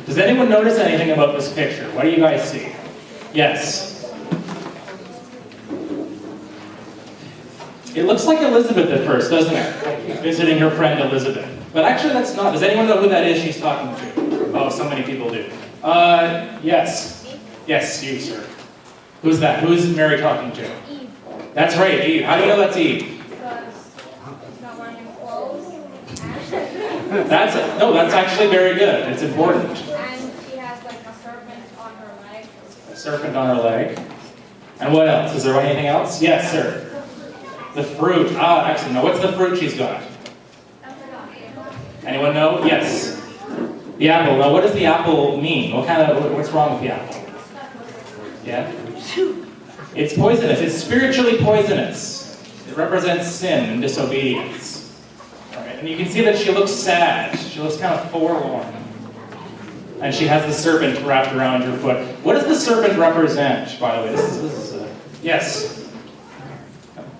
Does anyone notice anything about this picture? What do you guys see? Yes. It looks like Elizabeth at first, doesn't it? Visiting her friend Elizabeth. But actually that's not. Does anyone know who that is she's talking to? Oh, so many people do. Yes. Yes, you, sir. Who's that? Who's Mary talking to? Eve. That's right, Eve. How do you know that's Eve? Because she's not wearing clothes. That's actually very good. It's important. And she has like a serpent on her leg. A serpent on her leg. And what else? Is there anything else? Yes, sir. The fruit. Ah, excellent. Now, what's the fruit she's got? Anyone know? Yes. The apple. Now, what does the apple mean? What's wrong with the apple? Yeah? It's poisonous. It's spiritually poisonous. It represents sin and disobedience. All right. And you can see that she looks sad. She looks kind of forlorn. And she has the serpent wrapped around her foot. What does the serpent represent, by the way? This is yes.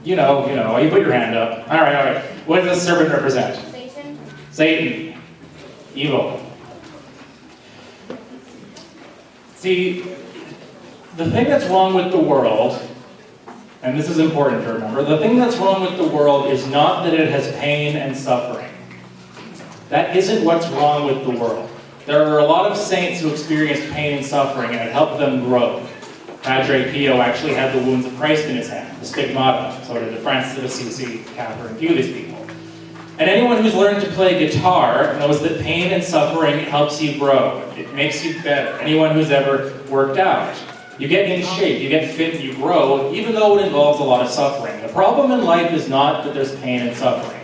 You know, you put your hand up. All right. What does the serpent represent? Satan. Satan. Evil. See, the thing that's wrong with the world, and this is important to remember, the thing that's wrong with the world is not that it has pain and suffering. That isn't what's wrong with the world. There are a lot of saints who experienced pain and suffering, and it helped them grow. Padre Pio actually had the wounds of Christ in his hand, the stigmata. So did Francis of Assisi, Catherine, a few of these people. And anyone who's learned to play guitar knows that pain and suffering helps you grow. It makes you better. Anyone who's ever worked out. You get in shape, you get fit, and you grow, even though it involves a lot of suffering. The problem in life is not that there's pain and suffering.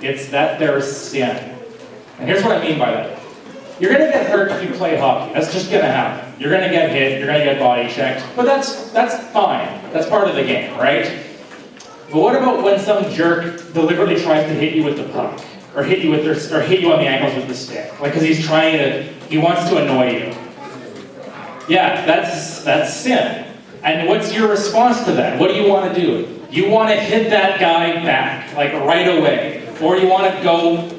It's that there's sin. And here's what I mean by that. You're going to get hurt if you play hockey. That's just going to happen. You're going to get hit, you're going to get body checked, but that's fine. That's part of the game, right? But what about when some jerk deliberately tries to hit you with the puck, or hit you on the ankles with the stick? Like, because he wants to annoy you. Yeah, that's sin. And what's your response to that? What do you want to do? You want to hit that guy back, like right away. Or you want to go,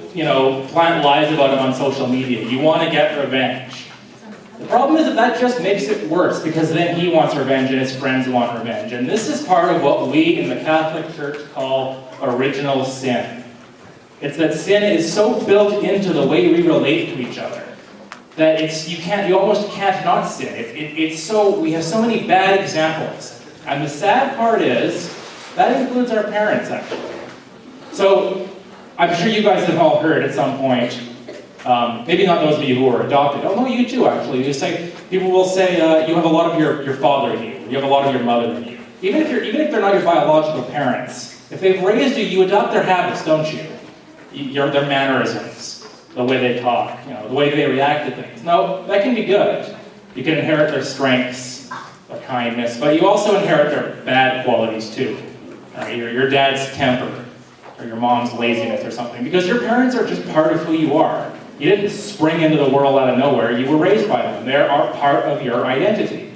plant lies about him on social media. You want to get revenge. The problem is that just makes it worse, because then he wants revenge and his friends want revenge. And this is part of what we in the Catholic Church call original sin. It's that sin is so built into the way we relate to each other that you almost can't not sin. We have so many bad examples. And the sad part is, that includes our parents, actually. So, I'm sure you guys have all heard at some point, maybe not those of you who were adopted. Oh, no, you too, actually. People will say, you have a lot of your father in you. You have a lot of your mother in you. Even if they're not your biological parents, if they've raised you, you adopt their habits, don't you? Their mannerisms, the way they talk, the way they react to things. Now, that can be good. You can inherit their strengths, their kindness, but you also inherit their bad qualities too. Your dad's temper, or your mom's laziness or something, because your parents are just part of who you are. You didn't spring into the world out of nowhere, you were raised by them. They are part of your identity.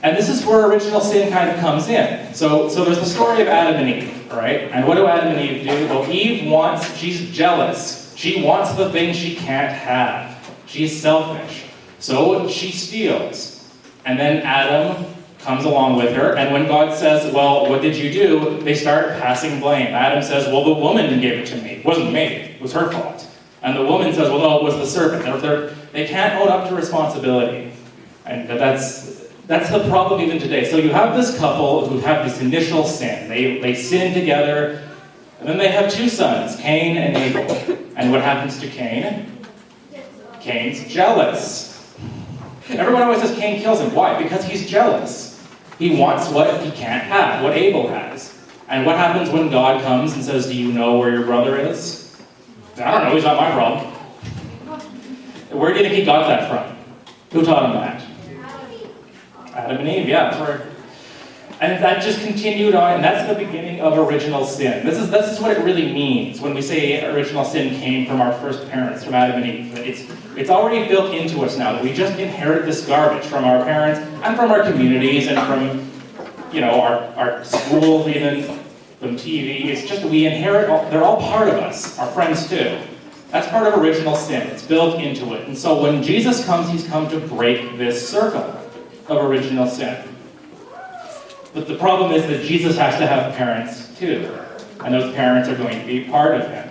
And this is where original sin kind of comes in. So there's the story of Adam and Eve, right? And what do Adam and Eve do? Well, she's jealous. She wants the thing she can't have. She's selfish. So she steals. And then Adam comes along with her, and when God says, well, what did you do? They start passing blame. Adam says, well, the woman gave it to me. It wasn't me. It was her fault. And the woman says, well, no, it was the serpent. They can't own up to responsibility. And that's the problem even today. So you have this couple who have this initial sin. They sin together, and then they have two sons, Cain and Abel. And what happens to Cain? Cain's jealous. Everyone always says Cain kills him. Why? Because he's jealous. He wants what he can't have, what Abel has. And what happens when God comes and says, do you know where your brother is? I don't know, he's not my problem. Where do you think he got that from? Who taught him that? Adam and Eve, yeah. That's where. And that just continued on, and that's the beginning of original sin. This is what it really means when we say original sin came from our first parents, from Adam and Eve. It's already built into us now that we just inherit this garbage from our parents and from our communities and from, our schools even, from TV. It's just we inherit, they're all part of us, our friends too. That's part of original sin. It's built into it. And so when Jesus comes, he's come to break this circle of original sin. But the problem is that Jesus has to have parents too. And those parents are going to be part of him.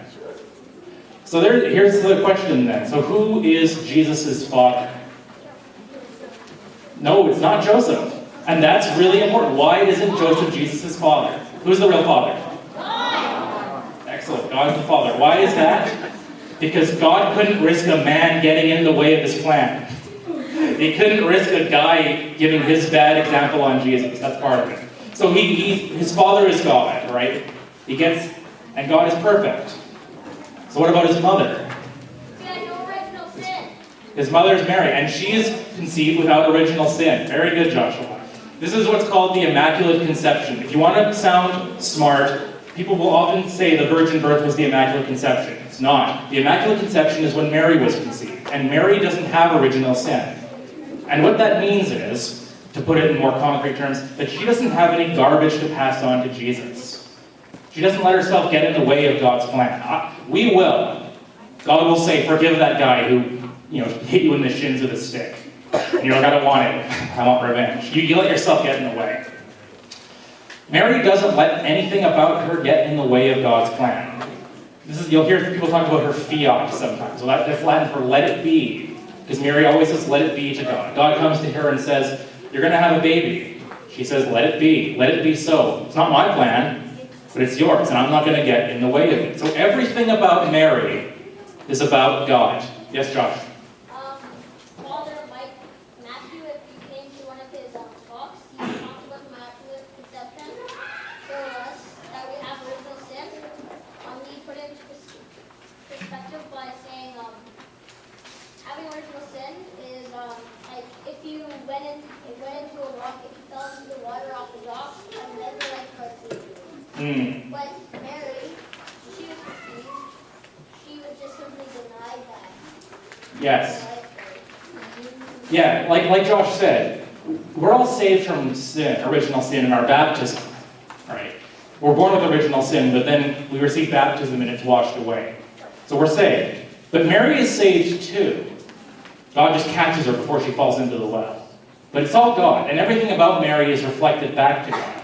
So here's the question then. So who is Jesus' father? No, it's not Joseph. And that's really important. Why isn't Joseph Jesus' father? Who's the real father? God. Excellent. God's the father. Why is that? Because God couldn't risk a man getting in the way of his plan. He couldn't risk a guy giving his bad example on Jesus. That's part of it. So his father is God, right? And God is perfect. So what about his mother? He had no original sin. His mother is Mary, and she is conceived without original sin. Very good, Joshua. This is what's called the Immaculate Conception. If you want to sound smart, people will often say the virgin birth was the Immaculate Conception. It's not. The Immaculate Conception is when Mary was conceived, and Mary doesn't have original sin. And what that means is, to put it in more concrete terms, that she doesn't have any garbage to pass on to Jesus. She doesn't let herself get in the way of God's plan. We will. God will say, forgive that guy who, hit you in the shins with a stick. And you're like, I don't want it. I want revenge. You let yourself get in the way. Mary doesn't let anything about her get in the way of God's plan. You'll hear people talk about her fiat sometimes. Well, that's Latin for let it be. Because Mary always says, let it be to God. God comes to her and says, you're going to have a baby. She says, let it be. Let it be so. It's not my plan. But it's yours, and I'm not going to get in the way of it. So everything about Mary is about God. Yes, Josh? Father Matthew, if you came to one of his talks, he talked about Immaculate Conception. For us, that we have original sin. He put it into perspective by saying having original sin is like if you went into a rock, if you fell into the water off the rock, and then the lifeguard saved you. But Mary, she was conceived, she would just simply deny that. Yes. Yeah, like Josh said, we're all saved from sin, original sin in our baptism, right? We're born with original sin, but then we receive baptism and it's washed away. So we're saved. But Mary is saved too. God just catches her before she falls into the well. But it's all God, and everything about Mary is reflected back to God.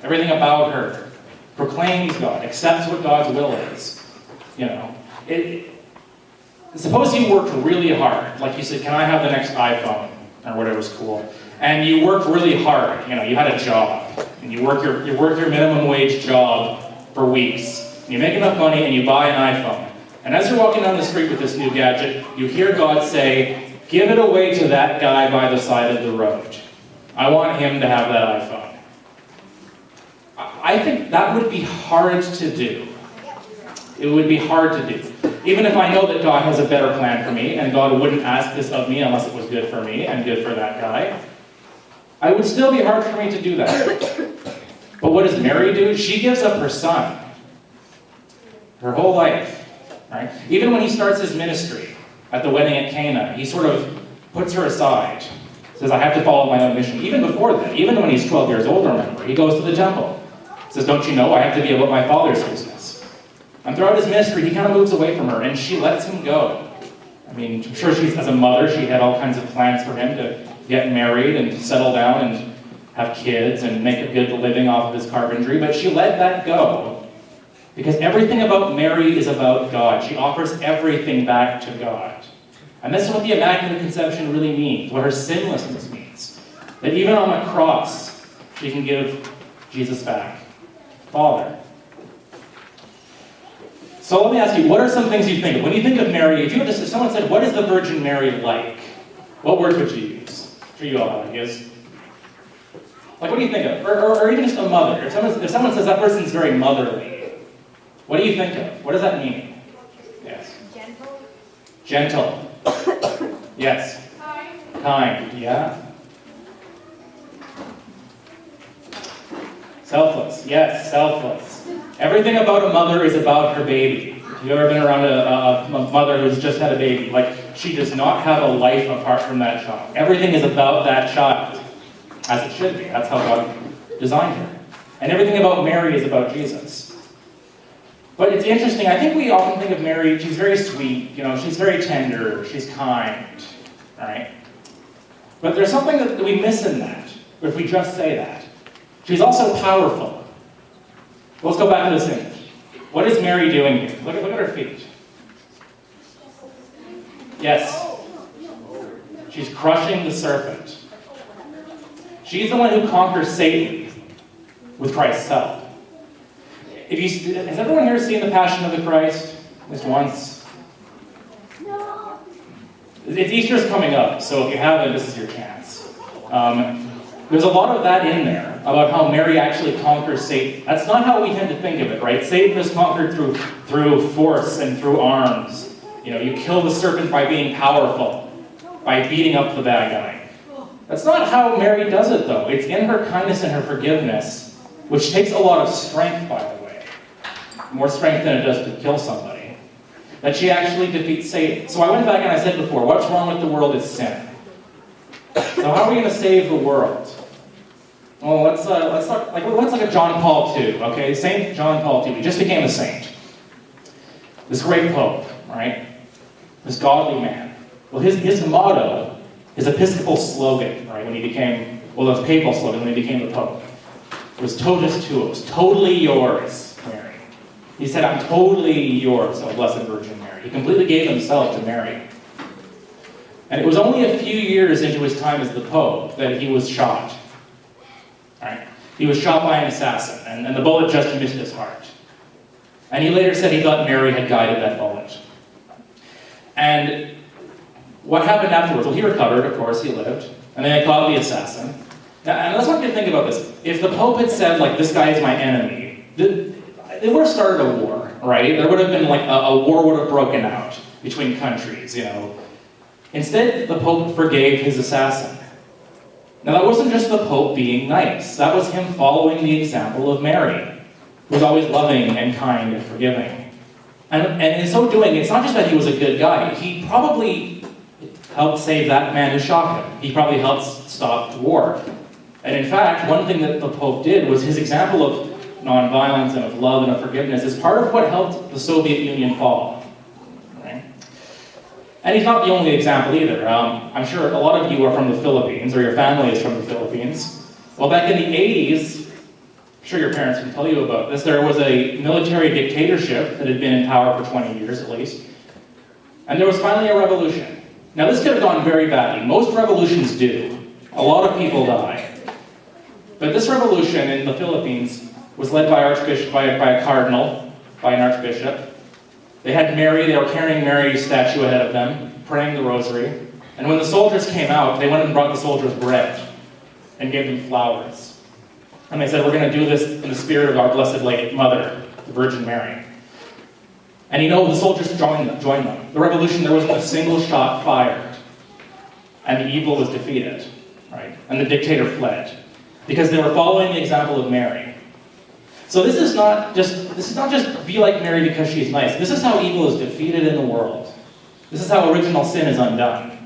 Everything about her proclaims God, accepts what God's will is. Suppose you worked really hard, like you said, can I have the next iPhone, or whatever's cool, and you worked really hard, you had a job, and you work your minimum wage job for weeks, and you make enough money and you buy an iPhone, and as you're walking down the street with this new gadget, you hear God say, give it away to that guy by the side of the road. I want him to have that iPhone. I think that would be hard to do. It would be hard to do. Even if I know that God has a better plan for me, and God wouldn't ask this of me unless it was good for me and good for that guy, it would still be hard for me to do that. But what does Mary do? She gives up her son. Her whole life. Right? Even when he starts his ministry at the wedding at Cana, he sort of puts her aside. Says, I have to follow my own mission. Even before that, even when he's 12 years old, remember, he goes to the temple. Says, don't you know I have to be about my Father's business? And throughout his ministry, he kind of moves away from her, and she lets him go. I mean, I'm sure as a mother, she had all kinds of plans for him to get married and settle down and have kids and make a good living off of his carpentry, but she let that go. Because everything about Mary is about God. She offers everything back to God. And this is what the Immaculate Conception really means, what her sinlessness means. That even on the cross, she can give Jesus back. Father. So let me ask you, what are some things you think of? When you think of Mary, if someone said, what is the Virgin Mary like? What words would you use? I'm sure you all have ideas. Like, what do you think of? Or even just a mother. If someone says that person's very motherly, what do you think of? What does that mean? Yes. Gentle. Gentle. Yes. Kind. Yeah. Selfless. Yes, selfless. Everything about a mother is about her baby. If you've ever been around a mother who's just had a baby, like, she does not have a life apart from that child. Everything is about that child, as it should be. That's how God designed her. And everything about Mary is about Jesus. But it's interesting, I think we often think of Mary, she's very sweet, she's very tender, she's kind, right? But there's something that we miss in that, if we just say that. She's also powerful. Let's go back to this image. What is Mary doing here? Look at her feet. Yes. She's crushing the serpent. She's the one who conquers Satan with Christ's help. Has everyone here seen The Passion of the Christ? At least once? No. It's Easter's coming up, so if you haven't, this is your chance. There's a lot of that in there about how Mary actually conquers Satan. That's not how we tend to think of it, right? Satan is conquered through force and through arms. You kill the serpent by being powerful, by beating up the bad guy. That's not how Mary does it, though. It's in her kindness and her forgiveness, which takes a lot of strength, by the way. More strength than it does to kill somebody. That she actually defeats Satan. So I went back and I said before, what's wrong with the world is sin. So how are we going to save the world? Well, let's talk like a John Paul II, okay? Saint John Paul II. He just became a saint. This great pope, right? This godly man. Well, his motto, his episcopal slogan, right, when he became, well, his papal slogan when he became the pope, was totus tuus, totally yours, Mary. He said, I'm totally yours, O Blessed Virgin Mary. He completely gave himself to Mary. And it was only a few years into his time as the pope that he was shot. Right? He was shot by an assassin, and the bullet just missed his heart. And he later said he thought Mary had guided that bullet. And what happened afterwards? Well, he recovered, of course, he lived. And then they caught the assassin. Now, and let's want you to think about this. If the Pope had said, this guy is my enemy, they would have started a war, right? There would have been, a war would have broken out between countries, Instead, the Pope forgave his assassin. Now, that wasn't just the Pope being nice. That was him following the example of Mary, who was always loving and kind and forgiving. And in so doing, it's not just that he was a good guy. He probably helped save that man who shot him. He probably helped stop the war. And in fact, one thing that the Pope did was his example of nonviolence and of love and of forgiveness is part of what helped the Soviet Union fall. And he's not the only example either. I'm sure a lot of you are from the Philippines, or your family is from the Philippines. Well, back in the 80s, I'm sure your parents can tell you about this, there was a military dictatorship that had been in power for 20 years at least. And there was finally a revolution. Now, this could have gone very badly. Most revolutions do. A lot of people die. But this revolution in the Philippines was led by a cardinal, by an archbishop. They had Mary, they were carrying Mary's statue ahead of them, praying the rosary. And when the soldiers came out, they went and brought the soldiers bread and gave them flowers. And they said, we're going to do this in the spirit of our Blessed Lady Mother, the Virgin Mary. And the soldiers joined them. The revolution, there wasn't a single shot fired. And the evil was defeated, right? And the dictator fled. Because they were following the example of Mary. So this is not just be like Mary because she's nice. This is how evil is defeated in the world. This is how original sin is undone.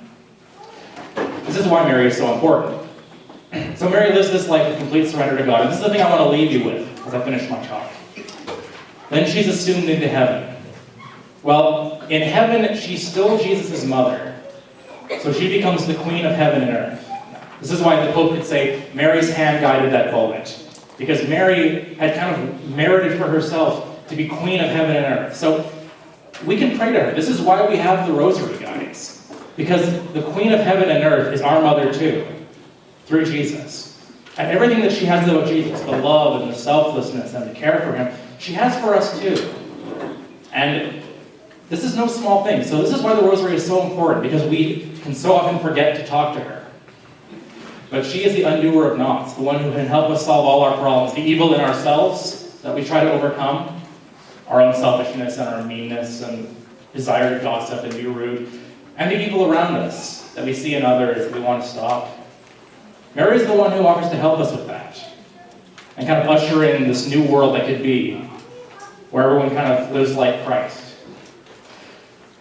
This is why Mary is so important. So Mary lives this life of complete surrender to God. And this is the thing I want to leave you with as I finish my talk. Then she's assumed into heaven. Well, in heaven, she's still Jesus' mother. So she becomes the queen of heaven and earth. This is why the Pope could say, Mary's hand guided that bullet. Because Mary had kind of merited for herself to be queen of heaven and earth. So we can pray to her. This is why we have the rosary, guys. Because the queen of heaven and earth is our mother too, through Jesus. And everything that she has about Jesus, the love and the selflessness and the care for him, she has for us too. And this is no small thing. So this is why the rosary is so important, because we can so often forget to talk to her. But she is the undoer of knots, the one who can help us solve all our problems, the evil in ourselves that we try to overcome, our own selfishness and our meanness and desire to gossip and be rude, and the evil around us that we see in others that we want to stop. Mary is the one who offers to help us with that and kind of usher in this new world that could be, where everyone kind of lives like Christ.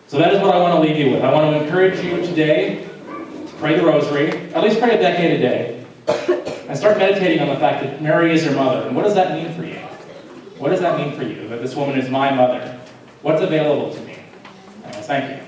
So that is what I want to leave you with. I want to encourage you today to pray the rosary, at least pray a decade a day, and start meditating on the fact that Mary is your mother. And what does that mean for you? What does that mean for you, that this woman is my mother? What's available to me? Anyways, thank you.